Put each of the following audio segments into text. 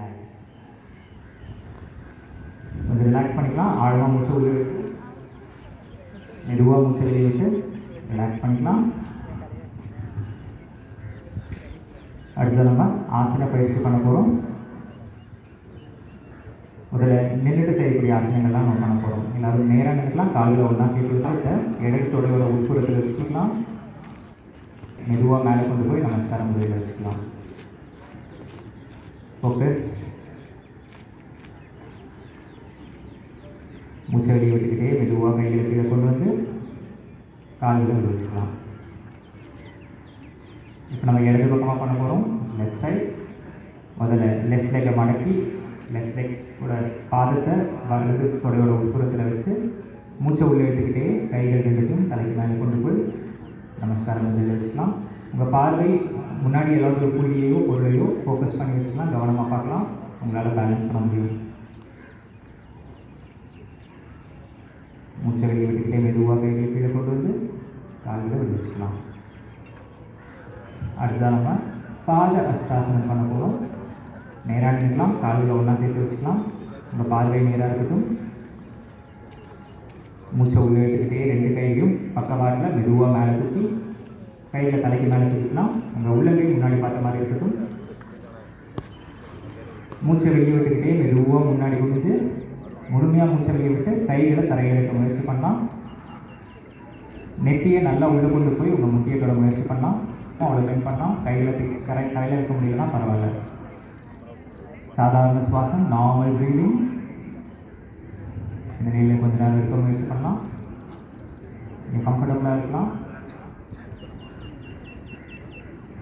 Relax. கொஞ்சம் relax பண்ணிக்கலாம். ஆழமாக மூச்சை உள்ள விட்டு மெதுவாக மூச்சை வெளியே விட்டு ரிலாக்ஸ் பண்ணிக்கலாம். அடுத்து நம்ம ஆசன பயிற்சி பண்ண போகிறோம். முதல்ல நின்றுட்டு செய்யக்கூடிய ஆசனங்கள்லாம் நம்ம பண்ண போகிறோம். எல்லாரும் நேராக நின்றுக்கலாம். காலில் ஒன்றா சேர்த்து இடது தொடையோட உட்புறத்தில் வச்சுக்கலாம். மெதுவாக மேலே கொண்டு போய் நமஸ்காரம் முறையில் வச்சுக்கலாம். ஃபோக்கஸ். மூச்சை வெளியே விட்டுக்கிட்டே மெதுவாக கைகளை கீழே கொண்டு வந்து கால்களை வச்சுக்கலாம். இப்போ நம்ம இடது பக்கமாக பண்ண போகிறோம். Left side. முதல்ல லெஃப்ட் லெக்கை மடக்கி லெஃப்ட் லெக்கோட பாதத்தை வலது தொடையோட உட்புறத்தில் வச்சு மூச்சை உள்ளே எடுத்துக்கிட்டே கைகள் ரெண்டுக்கும் தலைக்கு மேலே கொண்டு போய் நமஸ்காரம் வந்து வச்சுக்கலாம். உங்கள் பார்வை முன்னாடி ஏதாவது ஒரு புள்ளியையோ பொருளையோ ஃபோக்கஸ் பண்ணி வச்சுக்கலாம். கவனமாக பார்க்கலாம். உங்களால் பேலன்ஸ் பண்ண முடியும். மூச்சை வெளியே விட்டுக்கிட்டே மெதுவாக கைகளை கீழே கொண்டு வந்து கால்களை வெளியே வச்சுக்கலாம். அடுத்ததாக நம்ம பாத அஷ்டாசனம் பண்ண போகிறோம். நேராக நின்றுக்கலாம். கால்களை ஒன்றா சேர்த்து வச்சுக்கலாம். உங்கள் பார்வை நேராக இருக்கட்டும். மூச்சை உள்ளே எடுத்துக்கிட்டே ரெண்டு கையும் பக்கவாட்டில் மெதுவாக மேலே தூக்கி கையில் தலைக்கு மேலே தூக்கிக்கலாம். உங்கள் உள்ளங்கை முன்னாடி பார்த்த மாதிரி இருக்கட்டும். மூச்சை வெளியே விட்டுக்கிட்டே மெதுவாக முன்னாடி குடிச்சு முழுமையாக மூச்சை வெளியே விட்டு கைகளை தரையில் வைக்க முயற்சி பண்ணலாம். நெட்டியை நல்லா உள்ளே கொண்டு போய் உங்கள் முட்டியை தொட முயற்சி பண்ணலாம். அவ்வளோ பெண் பண்ணலாம். கையில் இருக்க முடியலன்னா பரவாயில்ல. சாதாரண சுவாசம், நார்மல் ப்ரீதிங். இந்த நிலையில் கொஞ்ச நேரம் இருக்க முயற்சி பண்ணலாம். நீங்கள் கம்ஃபர்டபுளாக இருக்கலாம்.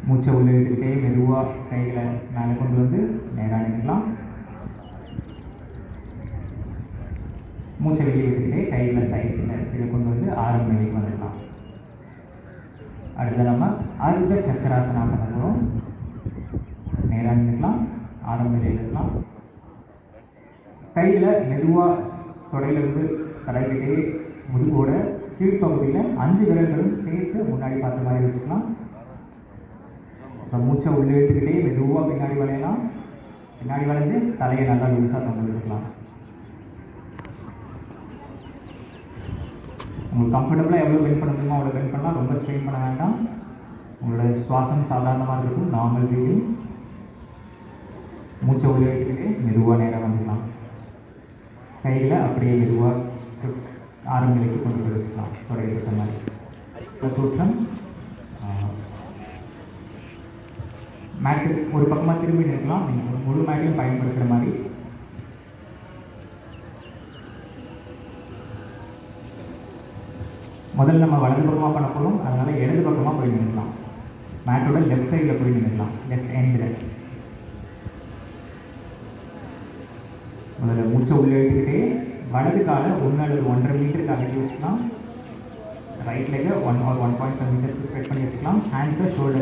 மூச்சை உள்ளே எடுத்துக்கிட்டே மெதுவாக கைகளை மேலே கொண்டு வந்து நேராக நின்றுக்கலாம். மூச்சை வெளியே விட்டுக்கிட்டே கைகளை சைட்ஸில் கீழே கொண்டு வந்து ஆரம்ப நிலைக்கு வந்துடலாம். அடுத்து நம்ம அர்த்த சக்கராசனம் பண்ண போகிறோம். நேராக நின்றுக்கலாம். ஆரம்ப நிலையில் இருக்கலாம். கையில் மெதுவாக தொடையிலிருந்து தடவிக்கிட்டே முதுகோட கீழ்ப்பகுதியில் 5 விரல்களும் சேர்த்து முன்னாடி பார்த்த மாதிரி வச்சுக்கலாம். மூச்சை உள்ளே எடுத்துக்கிட்டே மெதுவாக பின்னாடி வளையலாம். பின்னாடி வளைஞ்சு தலையை நல்லா லூஸாக தொங்க விட்டுக்கலாம். உங்களுக்கு கம்ஃபர்டபுளாக எவ்வளோ பெண்ட் பண்ண முடியுமோ அவ்வளோ பெண்ட் பண்ணலாம். ரொம்ப ஸ்ட்ரெயின் பண்ண வேண்டாம். உங்களோட சுவாசம் சாதாரணமாக இருக்கும். Normal breathing. மூச்சை உள்ளே எடுத்துக்கிட்டே மெதுவாக நேராக வந்துக்கலாம். கையில் அப்படியே மெதுவாக ஆரம்ப நிலைக்கு கொண்டு போய் வச்சுக்கலாம். தொடங்கி விட்ட மாதிரி தோற்றம். மேட்டு ஒரு பக்கமாக திரும்பி நிற்கலாம். நீங்கள் முழு மேட்டையும் பயன்படுத்துகிற மாதிரி. முதல்ல நம்ம வலது பக்கமாக பண்ண போகிறோம். அதனால் இடது பக்கமாக போய் நின்றுக்கலாம். மேட்டோட லெஃப்ட் சைடில் போய் நின்றுக்கலாம். லெஃப்ட் எண்டில். முதல்ல மூச்சை உள்ளே எடுத்துக்கிட்டே வலது காலை 1 அல்லது 1.5 மீட்டருக்கு அகட்டி வச்சுக்கலாம். ரைட் லெக்கை 1 or 1.5 மீட்டர்ஸ் ஸ்ப்ரெட் பண்ணி வச்சுக்கலாம். ஹேண்ட்ஸை ஷோல்டர்